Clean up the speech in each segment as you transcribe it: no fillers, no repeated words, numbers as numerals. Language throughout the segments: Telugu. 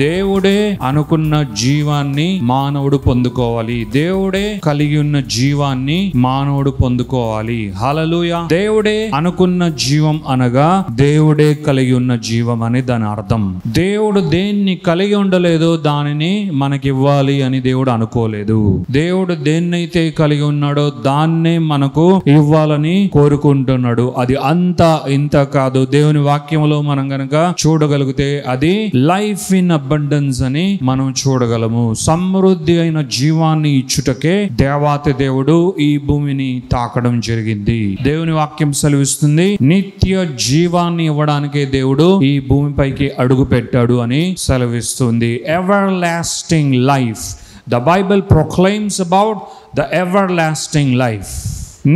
దేవుడే అనుకున్న జీవాన్ని మానవుడు పొందుకోవాలి. దేవుడే కలిగి ఉన్న జీవాన్ని మానవుడు పొందుకోవాలి. హల్లెలూయా. దేవుడే అనుకున్న జీవం అనగా దేవుడే కలిగి ఉన్న జీవం అని దాని అర్థం. దేవుడు దేన్ని కలిగి ఉండలేదో దానిని మనకివ్వాలి అని దేవుడు అనుకోలేదు. దేవుడు దేన్నైతే కలిగి ఉన్నాడో దాన్నే మనకు ఇవ్వాలని కోరుకుంటున్నాడు. అది అంతా ఇంత కాదు. దేవుని వాక్యంలో మనం గనక చూడగలిగితే అది లైఫ్ ఇన్ అబండెన్స్ అని మనం చూడగలము. సమృద్ధి అయిన జీవాన్ని ఇచ్చుటకే దేవాతి దేవుడు ఈ భూమిని తాకడం జరిగింది. దేవుని వాక్యం సెలవిస్తుంది, నిత్య జీవాన్ని ఇవ్వడానికే దేవుడు ఈ భూమిపైకి అడుగు పెట్టాడు అని సెలవిస్తుంది. Ever lasting life. The Bible proclaims about the everlasting life.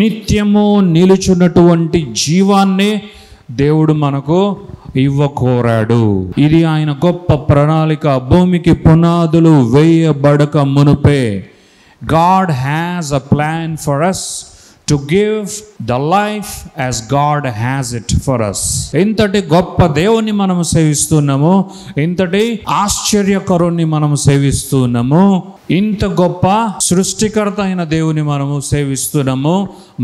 నిత్యము నిలుచున్నటువంటి జీవాన్ని దేవుడు మనకు ఇవ్వకోరాడు. ఇది ఆయన గొప్ప ప్రణాళిక. భూమికి పునాదులు వేయబడక మునుపే God has a plan for us to give the life as God has it for us. ఇంతటి గొప్ప దేవుని మనము సేవిస్తున్నాము. ఇంతటి ఆశ్చర్యకరుణ్ణి మనము సేవిస్తున్నాము. ఇంత గొప్ప సృష్టికర్త అయిన దేవుని మనము సేవిస్తున్నాము.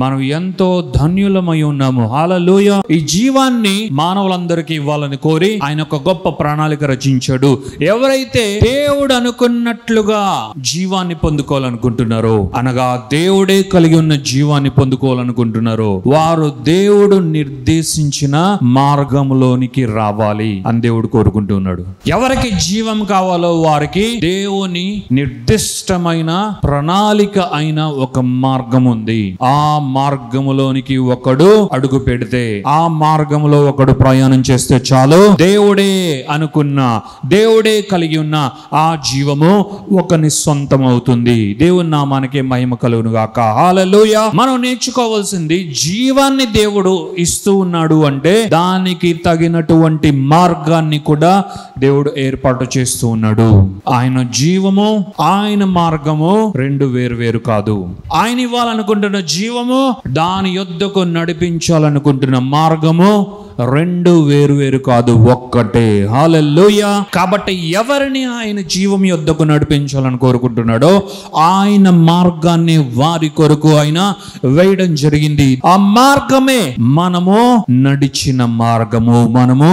మనం ఎంతో ధన్యులమై ఉన్నాము. హల్లెలూయా. ఈ జీవాన్ని మానవులందరికీ ఇవ్వాలని కోరి ఆయన ఒక గొప్ప ప్రణాళిక రచించాడు. ఎవరైతే దేవుడు అనుకున్నట్లుగా జీవాన్ని పొందుకోవాలనుకుంటున్నారో, అనగా దేవుడే కలిగి ఉన్న జీవాన్ని పొందుకోవాలనుకుంటున్నారో, వారు దేవుడు నిర్దేశించిన మార్గంలోనికి రావాలి అని దేవుడు కోరుకుంటున్నాడు. ఎవరికి జీవం కావాలో వారికి దేవుని నిర్దిష్టమైన ప్రణాళిక అయిన ఒక మార్గం ఉంది. ఆ మార్గములోనికి ఒకడు అడుగు పెడితే, ఆ మార్గంలో ఒకడు ప్రయాణం చేస్తే చాలు, దేవుడే అనుకున్న, దేవుడే కలిగి ఉన్న ఆ జీవము ఒకని సొంతం అవుతుంది. దేవుని నామానికి మహిమ కలుగును గాక. హల్లెలూయా. మనం నేర్చుకోవాల్సింది, జీవాన్ని దేవుడు ఇస్తూ ఉన్నాడు అంటే దానికి తగినటువంటి మార్గాన్ని కూడా దేవుడు ఏర్పాటు చేస్తూ ఉన్నాడు. ఆయన జీవము, ఆయన మార్గము రెండు వేరు కాదు. ఆయన ఇవ్వాలనుకుంటున్న జీవము, దాని యొద్దకు నడిపించాలనుకుంటున్న మార్గము రెండు వేరు కాదు, ఒక్కటే. హల్లెలూయా. కాబట్టి ఎవరిని ఆయన జీవం యొద్దకు నడిపించాలని కోరుకుంటున్నాడో ఆయన మార్గాన్ని వారి కొరకు ఆయన వేయడం జరిగింది. ఆ మార్గమే మనము నడిచిన మార్గము, మనము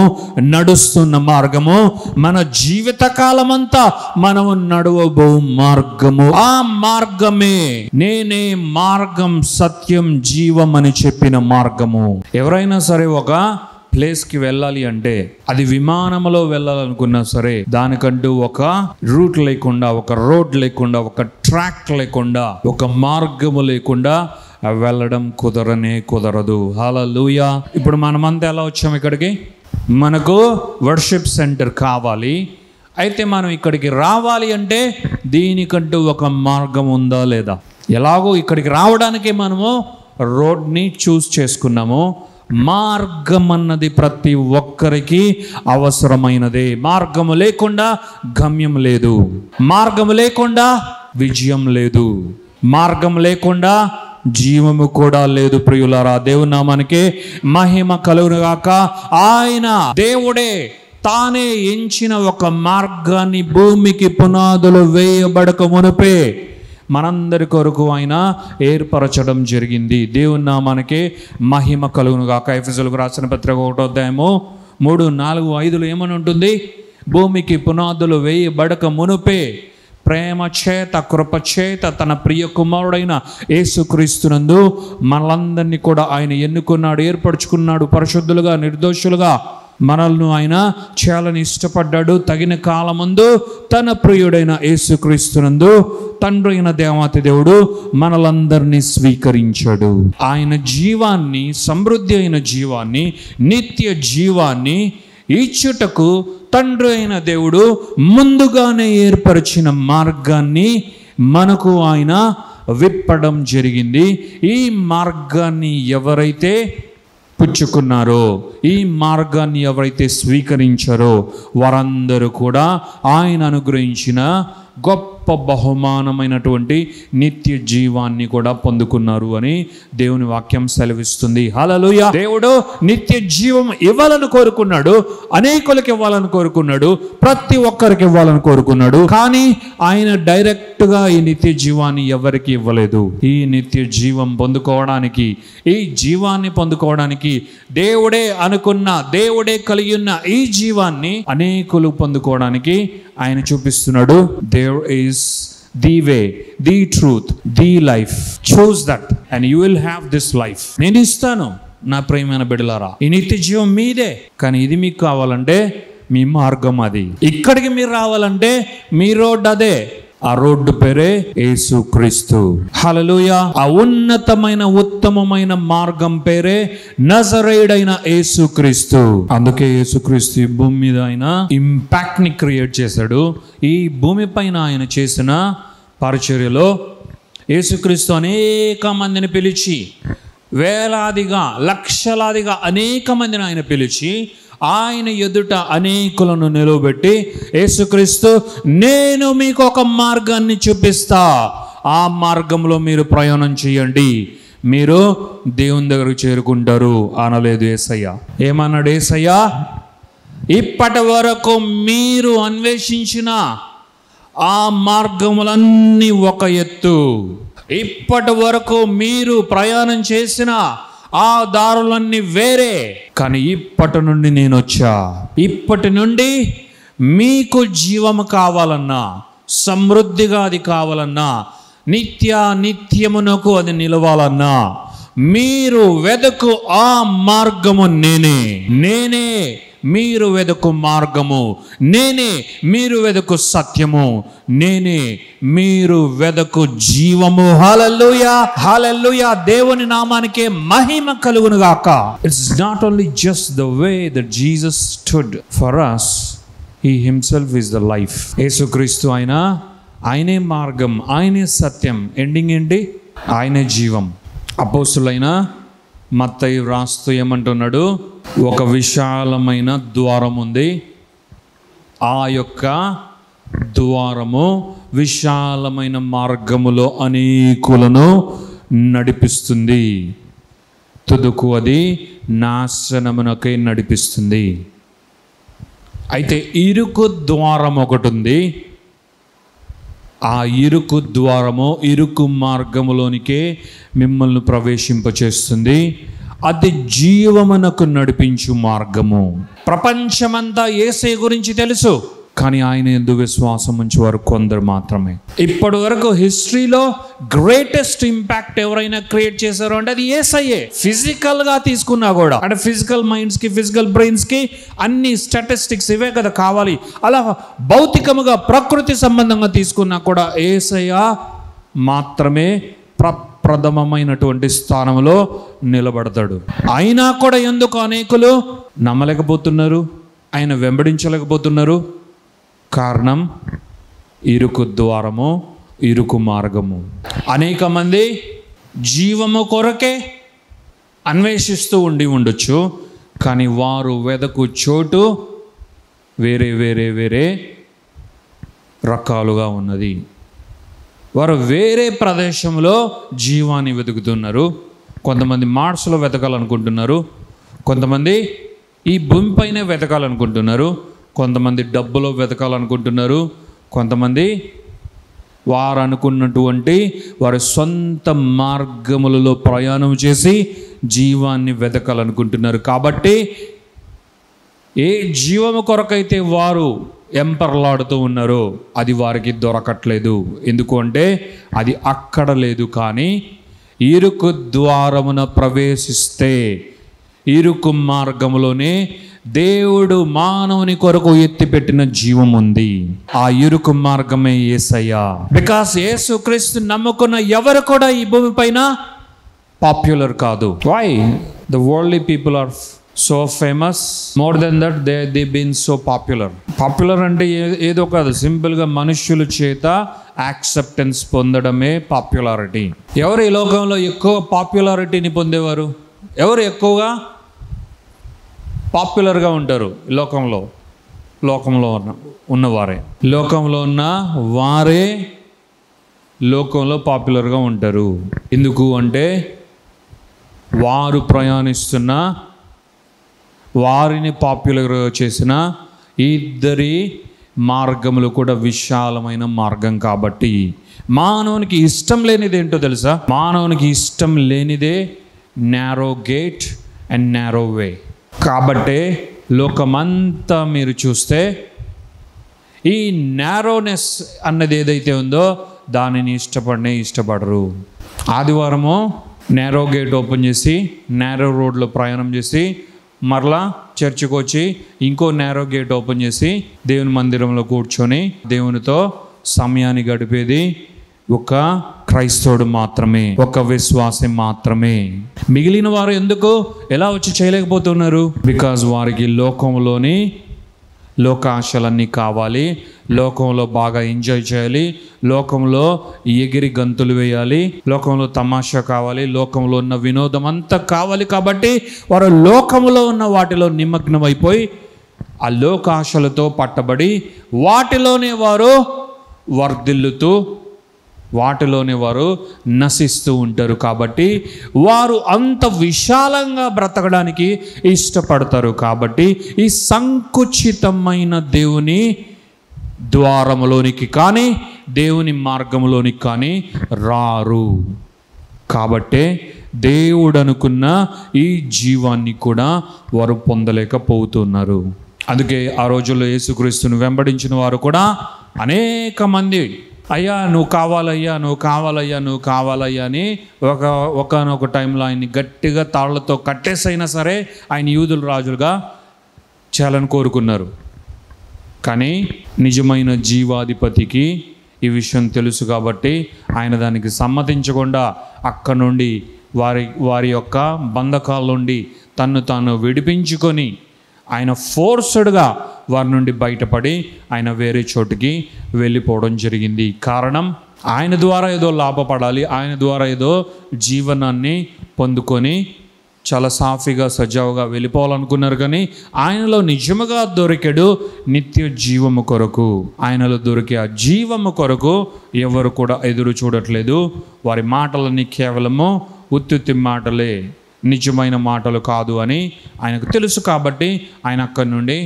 నడుస్తున్న మార్గము, మన జీవిత కాలమంతా మనము నడవబో మార్గము. ఆ మార్గమే నేనే మార్గం, సత్యం, జీవం అని చెప్పిన మార్గము. ఎవరైనా సరే ఒక ప్లేస్ కి వెళ్ళాలి అంటే, అది విమానంలో వెళ్ళాలనుకున్నా సరే, దానికంటూ ఒక రూట్ లేకుండా, ఒక రోడ్ లేకుండా, ఒక ట్రాక్ లేకుండా, ఒక మార్గము లేకుండా వెళ్ళడం కుదరదు. హల్లెలూయా. ఇప్పుడు మనమంతా ఎలా వచ్చాం ఇక్కడికి? మనకు వర్షిప్ సెంటర్ కావాలి. అయితే మనం ఇక్కడికి రావాలి అంటే దీనికంటూ ఒక మార్గం ఉందా లేదా? ఎలాగో ఇక్కడికి రావడానికి మనము రోడ్ని చూస్ చేసుకున్నాము. మార్గం అన్నది ప్రతి ఒక్కరికి అవసరమైనదే. మార్గము లేకుండా గమ్యం లేదు, మార్గము లేకుండా విజయం లేదు, మార్గం లేకుండా జీవము కూడా లేదు. ప్రియులారా, దేవుని నామానికి మహిమ కలుగును గాక. ఆయన దేవుడే తానే ఎంచిన ఒక మార్గాన్ని భూమికి పునాదులు వేయబడక మునుపే మనందరి కొరకు ఆయన ఏర్పరచడం జరిగింది. దేవుని నామానికి మహిమ కలుగును గాక. ఎఫెసీయులకు రాసిన పత్రిక 1వ అధ్యాయము 3, 4, 5 ఏమని ఉంటుంది? భూమికి పునాదులు వేయబడక మునుపే ప్రేమ చేత, కృప చేత తన ప్రియ కుమారుడైన యేసుక్రీస్తునందు మనలందరినీ కూడా ఆయన ఎన్నుకున్నాడు, ఏర్పరచుకున్నాడు. పరిశుద్ధులుగా, నిర్దోషులుగా మనల్ని ఆయన చేయాలని ఇష్టపడ్డాడు. తగిన కాలమందు తన ప్రియుడైన యేసుక్రీస్తునందు తండ్రి అయిన దేవాతి దేవుడు మనలందరినీ స్వీకరించాడు. ఆయన జీవాన్ని, సమృద్ధి అయిన జీవాన్ని, నిత్య జీవాన్ని ఇచ్చుటకు తండ్రి అయిన దేవుడు ముందుగానే ఏర్పరిచిన మార్గాన్ని మనకు ఆయన విప్పడం జరిగింది. ఈ మార్గాన్ని ఎవరైతే పుచ్చుకున్నారో, ఈ మార్గాన్ని ఎవరైతే స్వీకరించారో వారందరూ కూడా ఆయన అనుగ్రహించిన గొప్ప బహుమానమైనటువంటి నిత్య జీవాన్ని కూడా పొందుకున్నారు అని దేవుని వాక్యం సెలవిస్తుంది. హల్లెలూయా. దేవుడు నిత్య జీవం ఇవ్వాలని కోరుకున్నాడు, అనేకులకు ఇవ్వాలని కోరుకున్నాడు, ప్రతి ఒక్కరికి ఇవ్వాలని కోరుకున్నాడు. కానీ ఆయన డైరెక్ట్గా ఈ నిత్య జీవాన్ని ఎవరికి ఇవ్వలేదు. ఈ నిత్య జీవం పొందుకోవడానికి, ఈ జీవాన్ని పొందుకోవడానికి దేవుడే అనుకున్న, దేవుడే కలిగి ఉన్న ఈ జీవాన్ని అనేకులు పొందుకోవడానికి ఆయన చూపిస్తున్నాడు. There is the way, the truth, the life. Choose that and you will have this life. నేను ఇస్తాను నా ప్రియమైన బిడ్డలారా, ఈ నిత్య జీవం మీదే. కానీ ఇది మీకు కావాలంటే మీ మార్గం అది. ఇక్కడికి మీరు రావాలంటే మీ రోడ్డు అదే. ఆ రోడ్డు పేరే యేసుక్రీస్తు. హల్లెలూయా. ఆ ఉన్నతమైన ఉత్తమమైన మార్గం పేరే నజరేయుడైన యేసుక్రీస్తు. అందుకే యేసుక్రీస్తు ఈ భూమి మీద ఆయన ఇంపాక్ట్ ని క్రియేట్ చేశాడు. ఈ భూమి పైన ఆయన చేసిన పరిచర్యలో యేసుక్రీస్తు అనేక మందిని పిలిచి, వేలాదిగా లక్షలాదిగా అనేక మందిని ఆయన పిలిచి ఆయన ఎదుట అనేకులను నిలవబెట్టి, యేసుక్రీస్తు నేను మీకు ఒక మార్గాన్ని చూపిస్తా, ఆ మార్గంలో మీరు ప్రయాణం చేయండి, మీరు దేవుని దగ్గరకు చేరుకుంటారు అనలేదు యేసయ్య. ఏమన్నాడు యేసయ్య? ఇప్పటి వరకు మీరు అన్వేషించిన ఆ మార్గములన్నీ ఒక ఎత్తు, ఇప్పటి వరకు మీరు ప్రయాణం చేసిన ఆ దారులన్నీ వేరే. కానీ ఇప్పటి నుండి నేను వచ్చా. ఇప్పటి నుండి మీకు జీవము కావాలన్నా, సమృద్ధిగా అది కావాలన్నా, నిత్యమునకు అది నిలవాలన్నా మీరు వెదకు ఆ మార్గము నేనే మీరు వెదకు మార్గము, నేనే మీరు వెదకు సత్యము, నేనే మీరు వెదకు జీవము. హల్లెలూయా, హల్లెలూయా. దేవుని నామానికే మహిమ కలుగును గాక. It's not only just the way that Jesus stood for us, he himself is the life. యేసుక్రీస్తు ఆయనే మార్గం, ఆయనే సత్యం. ఎండింగ్ ఏంటి? ఆయనే జీవం. అపోస్తులైన మత్తయి వ్రాస్తూ ఏమంటున్నాడు? ఒక విశాలమైన ద్వారం ఉంది, ఆ యొక్క ద్వారము విశాలమైన మార్గములో అనేకులను నడిపిస్తుంది, తుదకు అది నాశనమునకై నడిపిస్తుంది. అయితే ఇరుకు ద్వారం ఒకటి ఉంది. ఆ ఇరుకు ద్వారము ఇరుకు మార్గములోనికే మిమ్మల్ని ప్రవేశింపచేస్తుంది. అది జీవమునకు నడిపించు మార్గము. ప్రపంచమంతా యేసయ్య గురించి తెలుసు, కానీ ఆయన యందు విశ్వాసం ఉంచేవారు కొందరు మాత్రమే. ఇప్పటి వరకు హిస్టరీలో గ్రేటెస్ట్ ఇంపాక్ట్ ఎవరైనా క్రియేట్ చేశారు అంటే అది యేసయ్యే. ఫిజికల్ గా తీసుకున్నా కూడా, అంటే ఫిజికల్ మైండ్స్ కి, ఫిజికల్ బ్రెయిన్స్ కి అన్ని స్టాటిస్టిక్స్ ఇవే కదా కావాలి. అలా భౌతికముగా ప్రకృతి సంబంధంగా తీసుకున్నా కూడా యేసయ్య మాత్రమే ప్రథమమైనటువంటి స్థానంలో నిలబడతాడు. అయినా కూడా ఎందుకు అనేకులు నమ్మలేకపోతున్నారు, ఆయన వెంబడించలేకపోతున్నారు? కారణం ఇరుకు ద్వారము, ఇరుకు మార్గము. అనేక మంది జీవము కొరకే అన్వేషిస్తూ ఉండొచ్చు, కానీ వారు వెదకు చోటు వేరే వేరే వేరే రకాలుగా ఉన్నది. వారు వేరే ప్రదేశంలో జీవాన్ని వెతుకుతున్నారు. కొంతమంది మార్స్లో వెతకాలనుకుంటున్నారు, కొంతమంది ఈ భూమిపైనే వెతకాలనుకుంటున్నారు, కొంతమంది డబ్బులో వెతకాలనుకుంటున్నారు, కొంతమంది వారు అనుకున్నటువంటి వారి సొంత మార్గములలో ప్రయాణం చేసి జీవాన్ని వెతకాలనుకుంటున్నారు. కాబట్టి ఏ జీవము కొరకైతే వారు ఎంపర్లాడుతూ ఉన్నారో అది వారికి దొరకట్లేదు. ఎందుకు అంటే అది అక్కడ లేదు. కానీ ఇరుకు ద్వారమున ప్రవేశిస్తే, ఇరుకు మార్గములోనే దేవుడు మానవుని కొరకు ఎత్తిపెట్టిన జీవం ఉంది. ఆ ఇరుకు మార్గమే యేసయ్య. బికాస్ యేసుక్రీస్తు నమ్ముకున్న ఎవరు కూడా ఈ భూమి పైన పాపులర్ కాదు. Why the worldly people are so famous? More than that they been so popular. Popular అంటే ఏదో కాదు, సింపుల్గా మనుష్యుల చేత యాక్సెప్టెన్స్ పొందడమే పాపులారిటీ. ఎవరు ఈ లోకంలో ఎక్కువ పాపులారిటీని పొందేవారు? ఎవరు ఎక్కువగా పాపులర్గా ఉంటారు ఈ లోకంలో? లోకంలో ఉన్నవారే. లోకంలో ఉన్న వారే లోకంలో పాపులర్గా ఉంటారు. ఎందుకు అంటే వారు ప్రయాణిస్తున్న, వారిని పాపులర్గా చేసిన ఇద్దరి మార్గములు కూడా విశాలమైన మార్గం. కాబట్టి మానవునికి ఇష్టం లేనిది ఏంటో తెలుసా? మానవునికి ఇష్టం లేనిదే నారో గేట్ అండ్ నారో వే. కాబట్టే లోకమంతా మీరు చూస్తే ఈ నారోనెస్ అన్నది ఏదైతే ఉందో దానిని ఇష్టపడరు. ఆదివారము నారో గేట్ ఓపెన్ చేసి నారో రోడ్లో ప్రయాణం చేసి మరలా చర్చికి వచ్చి ఇంకో నారో గేట్ ఓపెన్ చేసి దేవుని మందిరంలో కూర్చొని దేవునితో సమయాన్ని గడిపేది ఒక క్రైస్తవుడు మాత్రమే, ఒక విశ్వాసం మాత్రమే. మిగిలిన వారు ఎందుకు ఎలా వచ్చి చేయలేకపోతున్నారు? బికాజ్ వారికి లోకంలోని లోకాశలన్నీ కావాలి, లోకంలో బాగా ఎంజాయ్ చేయాలి, లోకంలో ఎగిరి గంతులు వేయాలి, లోకంలో తమాషా కావాలి, లోకంలో ఉన్న వినోదం అంతా కావాలి. కాబట్టి వారు లోకంలో ఉన్న వాటిలో నిమగ్నం అయిపోయి ఆ లోకాశలతో పట్టబడి వాటిలోనే వారు వర్ధిల్లుతూ వాటిలోనే వారు నశిస్తూ ఉంటారు. కాబట్టి వారు అంత విశాలంగా బ్రతకడానికి ఇష్టపడతారు. కాబట్టి ఈ సంకుచితమైన దేవుని ద్వారములోనికి కానీ దేవుని మార్గంలోనికి కానీ రారు. కాబట్టే దేవుడు అనుకున్న ఈ జీవాన్ని కూడా వారు పొందలేకపోతున్నారు. అందుకే ఆ రోజుల్లో యేసుక్రీస్తుని వెంబడించిన వారు కూడా అనేక మంది అయ్యా నువ్వు కావాలయ్యా అని ఒకనొక టైంలో ఆయన్ని గట్టిగా తాళ్లతో కట్టేసైనా సరే ఆయన యూదుల రాజులుగా చేయాలని కోరుకున్నారు. కానీ నిజమైన జీవాధిపతికి ఈ విషయం తెలుసు కాబట్టి ఆయన దానికి సమ్మతించకుండా అక్కడ నుండి వారి యొక్క బంధకాల నుండి తన్ను తాను విడిపించుకొని ఆయన ఫోర్స్డ్గా వారి నుండి బయటపడి ఆయన వేరే చోటుకి వెళ్ళిపోవడం జరిగింది. కారణం ఆయన ద్వారా ఏదో లాభపడాలి, ఆయన ద్వారా ఏదో జీవనాన్ని పొందుకొని చాలా సాఫీగా సజావుగా వెళ్ళిపోవాలనుకున్నారు. కానీ ఆయనలో నిజముగా దొరికాడు నిత్య జీవము కొరకు. ఆయనలో దొరికే ఆ జీవము కొరకు ఎవరు కూడా ఎదురు చూడట్లేదు. వారి మాటలన్నీ కేవలము ఉత్తుత్తి మాటలే, నిజమైన మాటలు కాదు అని ఆయనకు తెలుసు. కాబట్టి ఆయన అక్కడి నుండి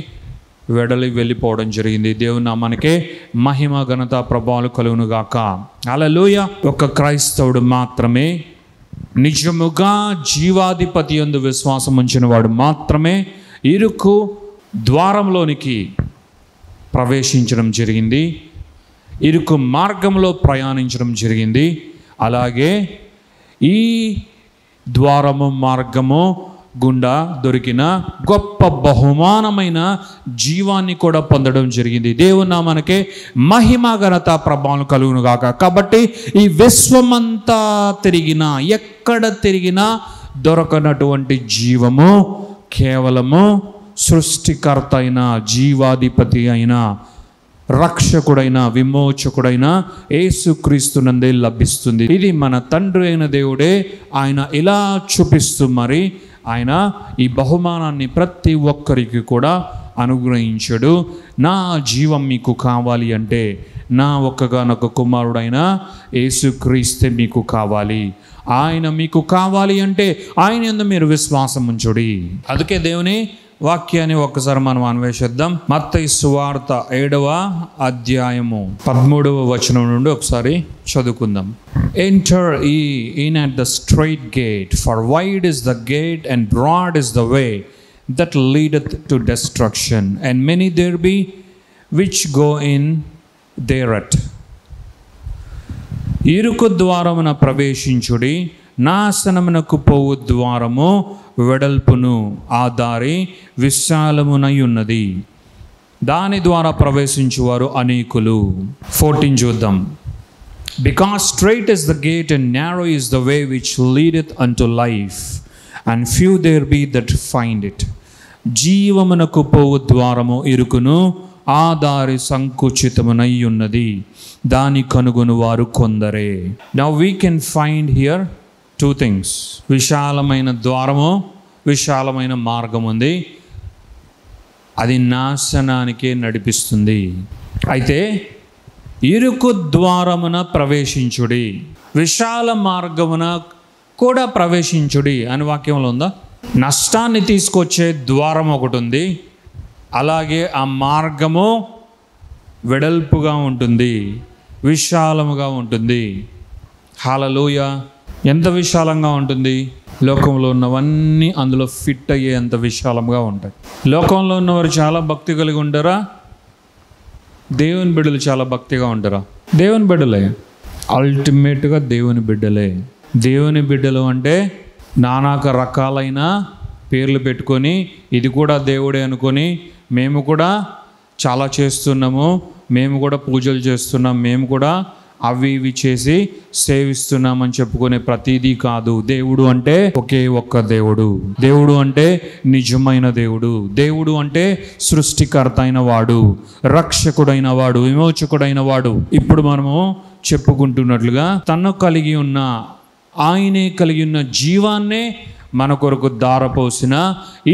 వెళ్ళిపోవడం జరిగింది. దేవుని నామానికే మహిమ ఘనత ప్రభావాలు కలుగును గాక. హల్లెలూయా. ఒక క్రైస్తవుడు మాత్రమే, నిజముగా జీవాధిపతి యందు విశ్వాసం ఉంచిన వాడు మాత్రమే ఇరుకు ద్వారంలోనికి ప్రవేశించడం జరిగింది, ఇరుకు మార్గంలో ప్రయాణించడం జరిగింది. అలాగే ఈ ద్వారము మార్గము గుండా దొరికిన గొప్ప బహుమానమైన జీవాన్ని కూడా పొందడం జరిగింది. దేవుని నామానికే మహిమ ఘనత ప్రభావం కలుగును గాక. కాబట్టి ఈ విశ్వమంతా తిరిగినా, ఎక్కడ తిరిగినా దొరకనటువంటి జీవము కేవలము సృష్టికర్త అయిన, జీవాధిపతి అయిన, రక్షకుడైన, విమోచకుడైన యేసుక్రీస్తునందే లభిస్తుంది. ఇది మన తండ్రి అయిన దేవుడే ఆయన ఇలా చూపిస్తూ మరి ఆయన ఈ బహుమానాన్ని ప్రతి ఒక్కరికి కూడా అనుగ్రహించాడు. నా జీవం మీకు కావాలి అంటే నా ఒక్కగానొక్క కుమారుడైన యేసుక్రీస్తే మీకు కావాలి. ఆయన మీకు కావాలి అంటే ఆయన యందు మీరు విశ్వాసం ఉంచుడి. అందుకే దేవుని వాక్యాన్ని ఒక్కసారి మనం అన్వేషిద్దాం. మత్తయి సువార్త 7వ అధ్యాయము 13వ వచనం నుండి ఒకసారి చదువుకుందాం. Enter ye in at the straight gate, for wide is the gate and broad is the way that leadeth to destruction, and many there be which go in thereat. ఇరుకు ద్వారమున ప్రవేశించుడి, నాశనమునకు పోవు ద్వారము వెడల్పును, ఆ దారి విశాలమునై ఉన్నది, దాని ద్వారా ప్రవేశించువారు అనేకులు. 14 చూద్దాం. Because straight is the gate and narrow is the way which leadeth unto life, and few there be that find it. జీవమునకు పోవు ద్వారము ఇరుకును, ఆ దారి సంకుచితమునై ఉన్నది, దాని కనుగొను వారు కొందరే. Now we can find here two things. విశాలమైన ద్వారము, విశాలమైన మార్గం ఉంది. అది నాశనానికే నడిపిస్తుంది. అయితే ఇరుకు ద్వారమున ప్రవేశించుడి, విశాల మార్గమున కూడా ప్రవేశించుడి అని వాక్యంలో ఉందా? నష్టాన్ని తీసుకొచ్చే ద్వారం ఒకటి ఉంది, అలాగే ఆ మార్గము వెడల్పుగా ఉంటుంది, విశాలముగా ఉంటుంది. హల్లెలూయా. ఎంత విశాలంగా ఉంటుంది? లోకంలో ఉన్నవన్నీ అందులో ఫిట్ అయ్యేంత విశాలంగా ఉంటాయి. లోకంలో ఉన్నవారు చాలా భక్తి కలిగి ఉంటారా? దేవుని బిడ్డలు చాలా భక్తిగా ఉంటారా? దేవుని బిడ్డలే, అల్టిమేట్గా దేవుని బిడ్డలే. దేవుని బిడ్డలు అంటే నానాక రకాలైన పేర్లు పెట్టుకొని ఇది కూడా దేవుడే అనుకొని మేము కూడా చాలా చేస్తున్నాము, మేము కూడా పూజలు చేస్తున్నాం, మేము కూడా అవి ఇవి చేసి సేవిస్తున్నామని చెప్పుకునే ప్రతిదీ కాదు. దేవుడు అంటే ఒకే ఒక్క దేవుడు. దేవుడు అంటే నిజమైన దేవుడు. దేవుడు అంటే సృష్టికర్త అయిన వాడు, రక్షకుడైన వాడు, విమోచకుడైన వాడు. ఇప్పుడు మనము చెప్పుకుంటున్నట్లుగా తను కలిగి ఉన్న, ఆయనే కలిగి ఉన్న జీవాన్నే మన కొరకు దారపోసిన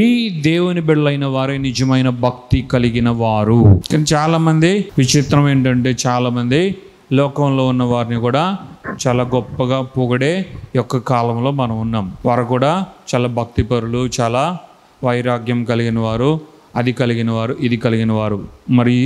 ఈ దేవుని బిడ్డలైన వారే నిజమైన భక్తి కలిగిన వారు. కానీ చాలామంది విచిత్రం ఏంటంటే, చాలామంది లోకంలో ఉన్న వారిని కూడా చాలా గొప్పగా పొగిడే యొక్క కాలంలో మనం ఉన్నాం. వారు కూడా చాలా భక్తిపరులు, చాలా వైరాగ్యం కలిగిన వారు, అది కలిగిన వారు, ఇది కలిగిన వారు. మరి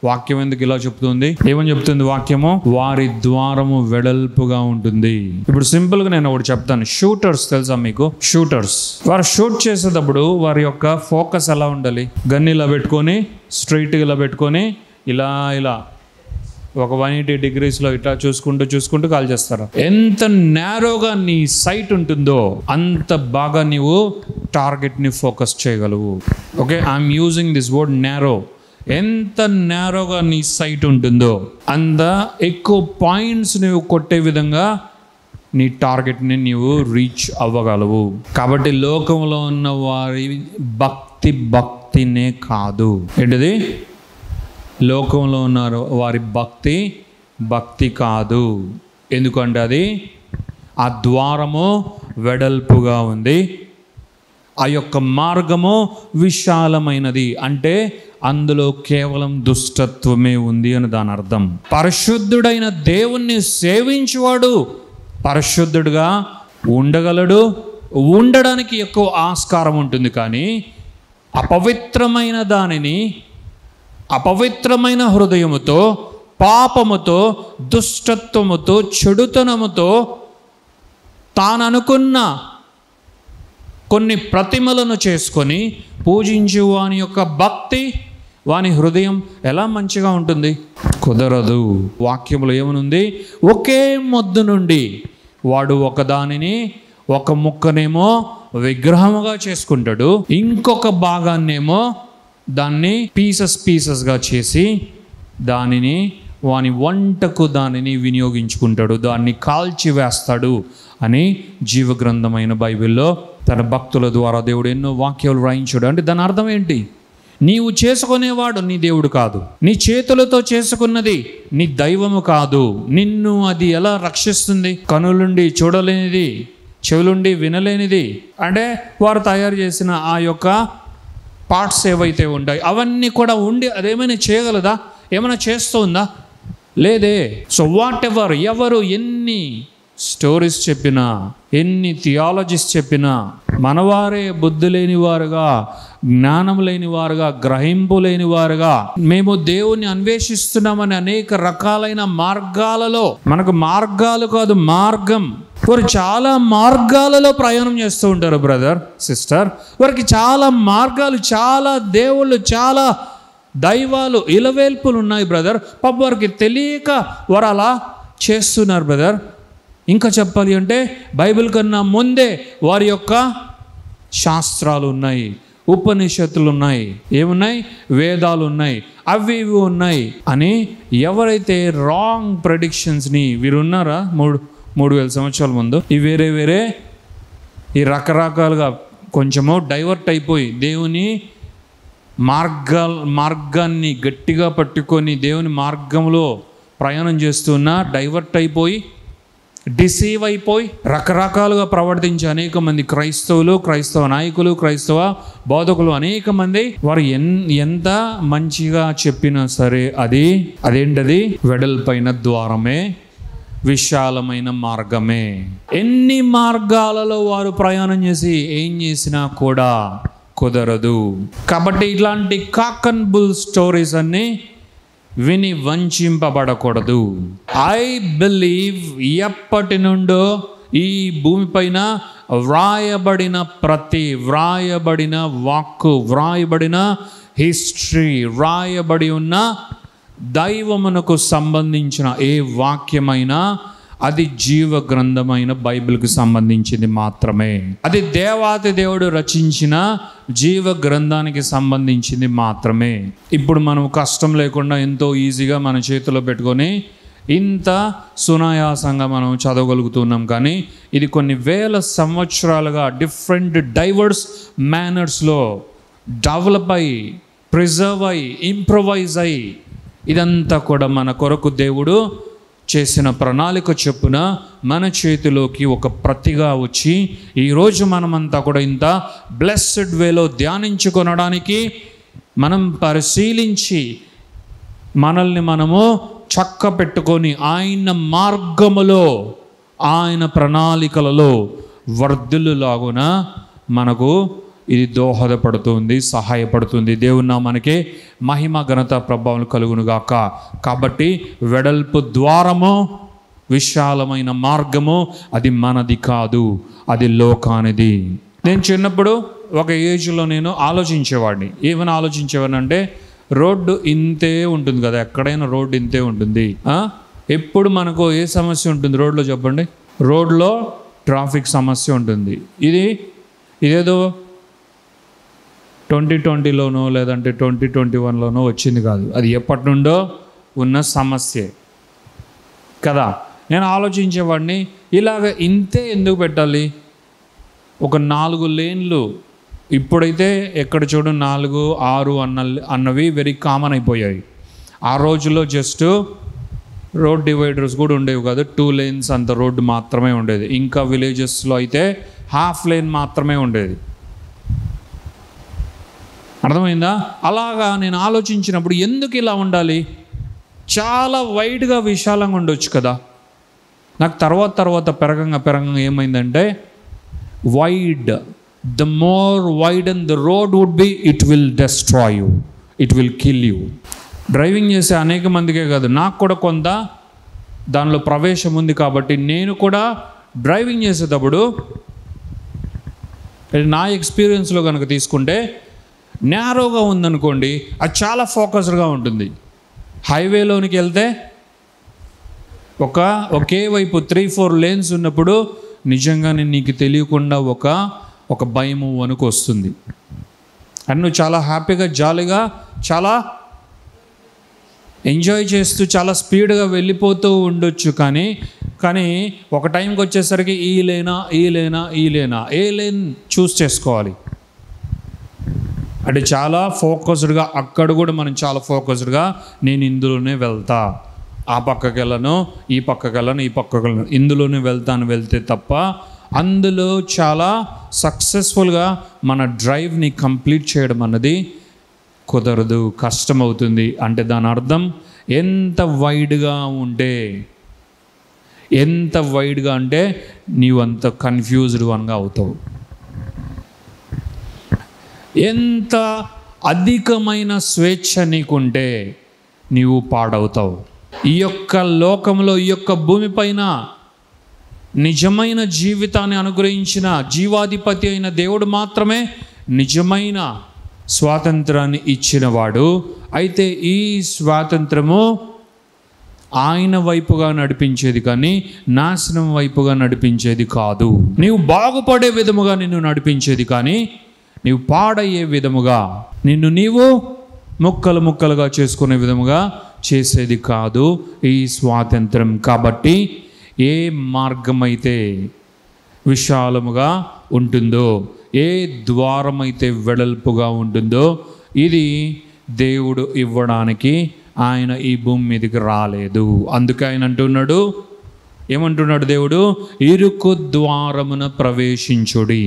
వాక్యం ఎందుకు ఇలా చెప్తుంది? ఏమని చెప్తుంది వాక్యము? వారి ద్వారము వెడల్పుగా ఉంటుంది. ఇప్పుడు సింపుల్గా నేను ఒకటి చెప్తాను. షూటర్స్ తెలుసా మీకు? షూటర్స్ వారు షూట్ చేసేటప్పుడు వారి యొక్క ఫోకస్ ఎలా ఉండాలి? గన్ ఇలా పెట్టుకొని, స్ట్రైట్గా ఇలా పెట్టుకొని, ఇలా ఇలా ఒక 180 degreesలో ఇట్లా చూసుకుంటూ కాల్ చేస్తారు. ఎంత నేరోగా నీ సైట్ ఉంటుందో అంత బాగా నీవు టార్గెట్ని ఫోకస్ చేయగలవు. Okay, I'm using this word narrow. ఎంత నేరోగా నీ సైట్ ఉంటుందో అంత ఎక్కువ పాయింట్స్ నువ్వు కొట్టే విధంగా నీ టార్గెట్ని నీవు రీచ్ అవ్వగలవు. కాబట్టి లోకంలో ఉన్న వారి భక్తినే కాదు. ఏంటిది? లోకంలో ఉన్న వారి భక్తి కాదు. ఎందుకంటే అది ఆ ద్వారము వెడల్పుగా ఉంది, ఆ యొక్క మార్గము విశాలమైనది. అంటే అందులో కేవలం దుష్టత్వమే ఉంది అని దాని అర్థం. పరిశుద్ధుడైన దేవుణ్ణి సేవించువాడు పరిశుద్ధుడుగా ఉండగలడు, ఉండడానికి ఎక్కువ ఆస్కారం ఉంటుంది. కానీ అపవిత్రమైన దానిని, అపవిత్రమైన హృదయముతో, పాపముతో, దుష్టత్వముతో, చెడుతనముతో తాను అనుకున్న కొన్ని ప్రతిమలను చేసుకొని పూజించు వాని యొక్క భక్తి, వాని హృదయం ఎలా మంచిగా ఉంటుంది? కుదరదు. వాక్యంలో ఏమనుంది? ఒకే మొద్దు నుండి వాడు ఒకదానిని, ఒక ముక్కనేమో విగ్రహముగా చేసుకుంటాడు, ఇంకొక భాగాన్నేమో దాన్ని పీసెస్గా చేసి దానిని వాని వంటకు దానిని వినియోగించుకుంటాడు, దాన్ని కాల్చి వేస్తాడు అని జీవగ్రంథమైన బైబిల్లో తన భక్తుల ద్వారా దేవుడు ఎన్నో వాక్యాలు రాయించాడు. అంటే దాని అర్థం ఏంటి? నీవు చేసుకునేవాడు నీ దేవుడు కాదు, నీ చేతులతో చేసుకున్నది నీ దైవము కాదు. నిన్ను అది ఎలా రక్షిస్తుంది? కనులుండి చూడలేనిది, చెవులుండి వినలేనిది. అంటే వారు తయారు చేసిన ఆ యొక్క పార్ట్స్ ఏవైతే ఉంటాయి అవన్నీ కూడా ఉండి అదేమైనా చేయగలదా? ఏమైనా చేస్తుందా? లేదే. సో వాట్ ఎవర్, ఎవరు ఎన్ని స్టోరీస్ చెప్పినా, ఎన్ని థియాలజీస్ చెప్పినా, మనవారే బుద్ధి లేని వారుగా, జ్ఞానం లేని వారుగా, గ్రహింపు లేని వారుగా మేము దేవుణ్ణి అన్వేషిస్తున్నామని అనేక రకాలైన మార్గాలలో, మనకు మార్గాలు కాదు మార్గం, వారు చాలా మార్గాలలో ప్రయాణం చేస్తూ ఉంటారు బ్రదర్, సిస్టర్. వారికి చాలా మార్గాలు, చాలా దేవుళ్ళు, చాలా దైవాలు, ఇలవేల్పులు ఉన్నాయి బ్రదర్. పాప వారికి తెలియక వారు అలా చేస్తున్నారు బ్రదర్. ఇంకా చెప్పాలి అంటే బైబిల్ కన్నా ముందే వారి యొక్క శాస్త్రాలు ఉన్నాయి, ఉపనిషత్తులు ఉన్నాయి, ఏమున్నాయి? వేదాలు ఉన్నాయి, అవి ఇవి ఉన్నాయి అని ఎవరైతే రాంగ్ ప్రెడిక్షన్స్ని, వీరు ఉన్నారా 3,000 సంవత్సరాల ముందు ఈ వేరే ఈ రకరకాలుగా కొంచెము డైవర్ట్ అయిపోయి దేవుని మార్గాన్ని గట్టిగా పట్టుకొని దేవుని మార్గంలో ప్రయాణం చేస్తున్నా డైవర్ట్ అయిపోయి డిసీవ్ అయిపోయి రకరకాలుగా ప్రవర్తించే అనేక మంది క్రైస్తవులు, క్రైస్తవ నాయకులు, క్రైస్తవ బోధకులు అనేక మంది వారు ఎంత మంచిగా చెప్పినా సరే అదేంటది వెడల్పైన ద్వారమే, విశాలమైన మార్గమే. ఎన్ని మార్గాలలో వారు ప్రయాణం చేసి ఏం చేసినా కూడా కుదరదు. కాబట్టి ఇట్లాంటి కాక్ అండ్ బుల్ స్టోరీస్ అన్ని విని వంచింపబడకూడదు. ఐ బిలీవ్ ఎప్పటి నుండో ఈ భూమిపైన వ్రాయబడిన వాక్కు, వ్రాయబడిన హిస్టరీ, వ్రాయబడి ఉన్న దైవమునకు సంబంధించిన ఏ వాక్యమైనా అది జీవ గ్రంథమైన బైబిల్కి సంబంధించింది మాత్రమే. అది దేవాతి దేవుడు రచించిన జీవ గ్రంథానికి సంబంధించింది మాత్రమే. ఇప్పుడు మనం కష్టం లేకుండా ఎంతో ఈజీగా మన చేతిలో పెట్టుకొని ఇంత సునాయాసంగా మనం చదవగలుగుతున్నాం. కానీ ఇది కొన్ని వేల సంవత్సరాలుగా డిఫరెంట్ డైవర్స్ మేనర్స్లో డెవలప్ అయ్యి, ప్రిజర్వ్ అయ్యి, ఇంప్రొవైజ్ అయ్యి, ఇదంతా కూడా మన కొరకు దేవుడు చేసిన ప్రణాళిక చొప్పున మన చేతిలోకి ఒక ప్రతిగా వచ్చి ఈరోజు మనమంతా కూడా ఇంత బ్లెస్డ్ వేలో ధ్యానించుకొనడానికి, మనం పరిశీలించి మనల్ని మనము చక్క పెట్టుకొని ఆయన మార్గములో, ఆయన ప్రణాళికలలో వర్ధిల్లులాగున మనకు ఇది దోహదపడుతుంది, సహాయపడుతుంది. దేవుని నామానికే మహిమ, ఘనత, ప్రభావం కలుగునుగాక. కాబట్టి వెడల్పు ద్వారము, విశాలమైన మార్గము అది మనది కాదు, అది లోకానిది. నేను చిన్నప్పుడు ఒక ఏజ్లో నేను ఆలోచించేవాడిని. ఏమైనా ఆలోచించేవాడిని అంటే, రోడ్డు ఇంతే ఉంటుంది కదా, ఎక్కడైనా రోడ్డు ఇంతే ఉంటుంది. ఎప్పుడు మనకు ఏ సమస్య ఉంటుంది రోడ్లో చెప్పండి? రోడ్లో ట్రాఫిక్ సమస్య ఉంటుంది. ఇదేదో 2020లోనో లేదంటే 2021లోనో వచ్చింది కాదు, అది ఎప్పటి నుండో ఉన్న సమస్యే కదా. నేను ఆలోచించేవాడిని, ఇలాగ ఇంతే ఎందుకు పెట్టాలి? ఒక 4 లేన్లు, ఇప్పుడైతే ఎక్కడ చూడు 4, 6 అన్నవి వెరీ కామన్ అయిపోయాయి. ఆ రోజుల్లో జస్ట్ రోడ్ డివైడర్స్ కూడా ఉండేవి కాదు, 2 lanes అంత రోడ్డు మాత్రమే ఉండేది. ఇంకా విలేజెస్లో అయితే హాఫ్ లేన్ మాత్రమే ఉండేది. అర్థమైందా? అలాగా నేను ఆలోచించినప్పుడు ఎందుకు ఇలా ఉండాలి? చాలా వైడ్గా, విశాలంగా ఉండొచ్చు కదా. నాకు తర్వాత పెరగంగా ఏమైందంటే, wide, the more wide and the road would be, it will destroy you, it will kill you. Driving చేసే అనేక మందికే కాదు, నాకు కూడా కొంత దానిలో ప్రవేశం ఉంది. కాబట్టి నేను కూడా డ్రైవింగ్ చేసేటప్పుడు నా ఎక్స్పీరియన్స్లో కనుక తీసుకుంటే, నేరోగా ఉందనుకోండి, అది చాలా ఫోకస్డ్గా ఉంటుంది. హైవేలోనికి వెళ్తే ఒకే వైపు 3-4 lanes ఉన్నప్పుడు నిజంగానే నీకు తెలియకుండా ఒక భయము వణుకు వస్తుంది. అండ్ నువ్వు చాలా హ్యాపీగా, జాలీగా, చాలా ఎంజాయ్ చేస్తూ చాలా స్పీడ్గా వెళ్ళిపోతూ ఉండొచ్చు. కానీ ఒక టైంకి వచ్చేసరికి ఈ లేనా ఏ లేన్ చూస్ చేసుకోవాలి. అంటే చాలా ఫోకస్డ్గా, అక్కడ కూడా మనం చాలా ఫోకస్డ్గా నేను ఇందులోనే వెళ్తా, ఆ పక్కకి వెళ్ళను, ఈ పక్కకి వెళ్ళను, ఇందులోనే వెళ్తే తప్ప అందులో చాలా సక్సెస్ఫుల్గా మన డ్రైవ్ని కంప్లీట్ చేయడం అన్నది కుదరదు, కష్టమవుతుంది. అంటే దాని అర్థం ఎంత వైడ్గా అంటే నీవు అంత కన్ఫ్యూజ్డ్ వన్గా అవుతావు. ఎంత అధికమైన స్వేచ్ఛ నీకుంటే నీవు పాడవుతావు. ఈ యొక్క లోకంలో, ఈ యొక్క భూమిపైన నిజమైన జీవితాన్ని అనుగ్రహించిన జీవాధిపతి అయిన దేవుడు మాత్రమే నిజమైన స్వాతంత్రాన్ని ఇచ్చినవాడు. అయితే ఈ స్వాతంత్రము ఆయన వైపుగా నడిపించేది కానీ నాశనం వైపుగా నడిపించేది కాదు. నీవు బాగుపడే విధముగా నిన్ను నడిపించేది కానీ నీవు పాడయ్యే విధముగా, నిన్ను నీవు ముక్కలుగా చేసుకునే విధముగా చేసేది కాదు ఈ స్వాతంత్రం. కాబట్టి ఏ మార్గమైతే విశాలముగా ఉంటుందో, ఏ ద్వారమైతే వెడల్పుగా ఉంటుందో, ఇది దేవుడు ఇవ్వడానికి ఆయన ఈ భూమి మీదకి రాలేదు. అందుకే ఆయన అంటున్నాడు, ఏమంటున్నాడు దేవుడు? ఇరుకు ద్వారమున ప్రవేశించుడి.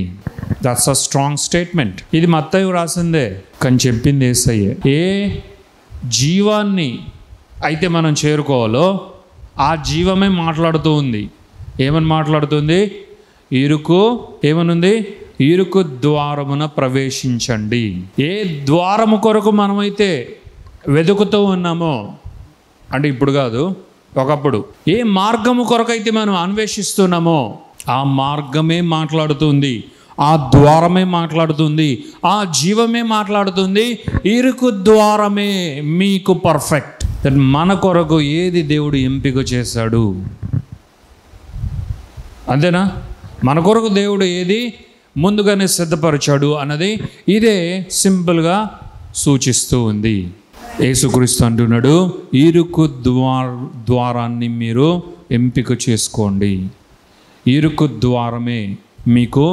That's a strong statement. ఇది మత్తయి రాసిందే, కానీ చెప్పింది యేసయ్యే. ఏ జీవాన్ని అయితే మనం చేరుకోవాలో ఆ జీవమే మాట్లాడుతూ ఉంది. ఏమని మాట్లాడుతుంది? ఏమనుంది? ఇరుకు ద్వారమున ప్రవేశించండి. ఏ ద్వారము కొరకు మనమైతే వెతుకుతూ ఉన్నామో, అంటే ఇప్పుడు కాదు, ఒకప్పుడు ఏ మార్గము కొరకైతే మనం అన్వేషిస్తున్నామో ఆ మార్గమే మాట్లాడుతుంది, ఆ ద్వారమే మాట్లాడుతుంది, ఆ జీవమే మాట్లాడుతుంది. ఇరుకు ద్వారమే మీకు పర్ఫెక్ట్. మన కొరకు ఏది దేవుడు ఎంపిక చేశాడు, అంతేనా? మన కొరకు దేవుడు ఏది ముందుగానే సిద్ధపరిచాడు అన్నది ఇదే సింపుల్గా సూచిస్తూ ఉంది. యేసుక్రీస్తు అంటున్నాడు, ఇరుకు ద్వారాన్ని మీరు ఎంపిక చేసుకోండి. ఇరుకు ద్వారమే మీకు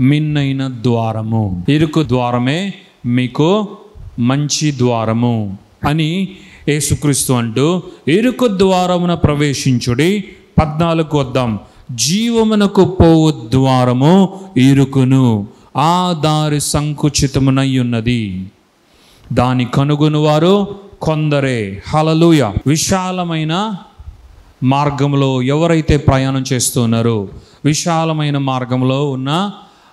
మిన్నైన ద్వారము, ఇరుకు ద్వారమే మీకు మంచి ద్వారము అని యేసుక్రీస్తు అంటూ, ఇరుకు ద్వారమున ప్రవేశించుడి. 14 వద్దాం. జీవమునకు పోవు ద్వారము ఇరుకును, ఆ దారి సంకుచితమునై ఉన్నది, దాని కనుగొను వారు కొందరే. హల్లెలూయా. విశాలమైన మార్గంలో ఎవరైతే ప్రయాణం చేస్తున్నారో, విశాలమైన మార్గంలో ఉన్న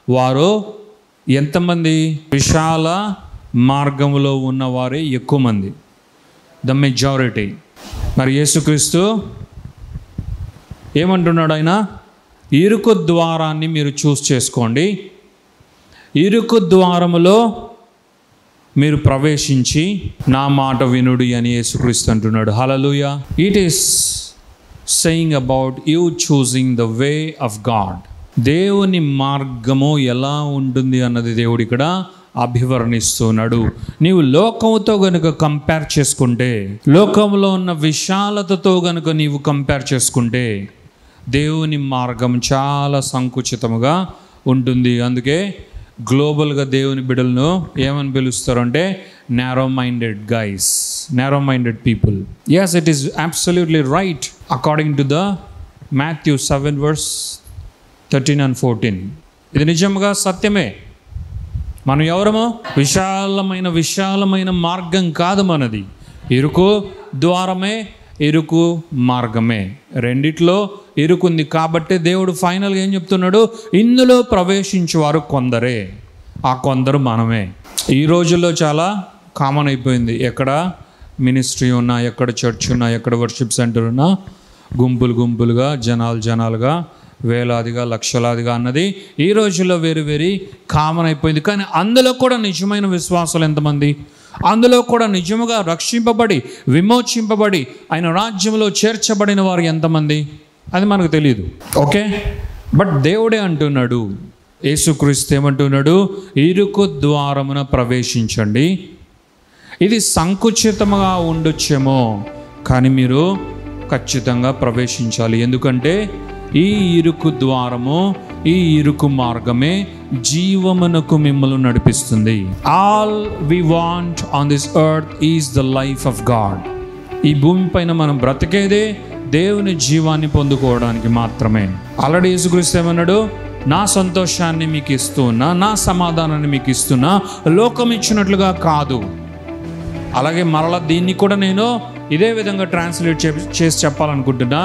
వారు ఎంతమంది? విశాల మార్గంలో ఉన్నవారే ఎక్కువ మంది, ద మెజారిటీ. మరి యేసుక్రీస్తు ఏమంటున్నాడు? ఆయన ఇరుకు ద్వారాన్ని మీరు చూస్ చేసుకోండి, ఇరుకు ద్వారములో మీరు ప్రవేశించి నా మాట వినుడి అని యేసుక్రీస్తు అంటున్నాడు. హల్లెలూయా. It is saying about you choosing the way of God. దేవుని మార్గము ఎలా ఉంటుంది అన్నది దేవుడు ఇక్కడ అభివర్ణిస్తున్నాడు. నీవు లోకంతో గనుక కంపేర్ చేసుకుంటే, లోకంలో ఉన్న విశాలతతో గనుక నీవు కంపేర్ చేసుకుంటే దేవుని మార్గం చాలా సంకుచితముగా ఉంటుంది. అందుకే గ్లోబల్గా దేవుని బిడ్డలను ఏమని పిలుస్తారు అంటే narrow minded guys, narrow minded people. Yes, it is absolutely right according to the Matthew 7:13 and 14. ఇది నిజంగా సత్యమే. మనం ఎవరమో? విశాలమైన మార్గం కాదు మనది. ఇరుకు ద్వారమే, ఇరుకు మార్గమే, రెండిట్లో ఇరుకుంది. కాబట్టి దేవుడు ఫైనల్గా ఏం చెప్తున్నాడు? ఇందులో ప్రవేశించేవారు కొందరే, ఆ కొందరు మనమే. ఈ రోజుల్లో చాలా కామన్ అయిపోయింది. ఎక్కడ మినిస్ట్రీ ఉన్నా, ఎక్కడ చర్చ్ ఉన్నా, ఎక్కడ వర్షిప్ సెంటర్ ఉన్నా గుంపులుగా జనాలుగా వేలాదిగా లక్షలాదిగా అన్నది ఈ రోజుల్లో వెరీ కామన్ అయిపోయింది. కానీ అందులో కూడా నిజమైన విశ్వాసాలు ఎంతమంది? అందులో కూడా నిజముగా రక్షింపబడి విమోచింపబడి ఆయన రాజ్యంలో చేర్చబడిన వారు ఎంతమంది? అది మనకు తెలియదు. ఓకే, బట్ దేవుడే అంటున్నాడు, యేసుక్రీస్తు ఏమంటున్నాడు? ఇరుకు ద్వారమున ప్రవేశించండి. ఇది సంకుచితముగా ఉండొచ్చేమో, కానీ మీరు ఖచ్చితంగా ప్రవేశించాలి. ఎందుకంటే ఈ ఇరుకు ద్వారము, ఈ ఇరుకు మార్గమే జీవమునకు మిమ్మల్ని నడిపిస్తుంది. All we want on this earth is the life of God. ఈ భూమి పైన మనం బ్రతికేదే దేవుని జీవాన్ని పొందుకోవడానికి మాత్రమే. ఆల్రెడీ యేసుక్రీస్తు ఏమన్నాడు? నా సంతోషాన్ని మీకు ఇస్తున్నా, నా సమాధానాన్ని మీకు ఇస్తున్నా, లోకం ఇచ్చినట్లుగా కాదు. అలాగే మరలా దీన్ని కూడా నేను ఇదే విధంగా ట్రాన్స్లేట్ చేసి చెప్పాలనుకుంటున్నా.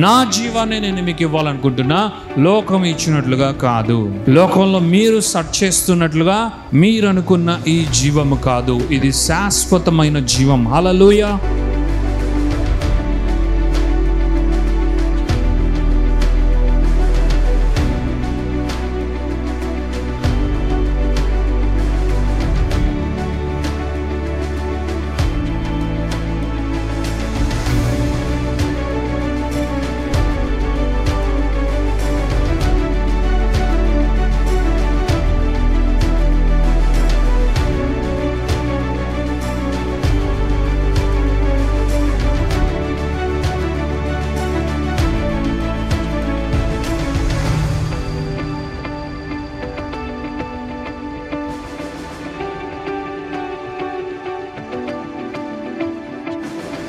నా జీవాన్ని నేను మీకు ఇవ్వాలనుకుంటున్నా, లోకం ఇచ్చినట్లుగా కాదు. లోకంలో మీరు సెర్చ్ చేస్తున్నట్లుగా మీరు అనుకున్న ఈ జీవము కాదు, ఇది శాశ్వతమైన జీవం. హల్లెలూయా.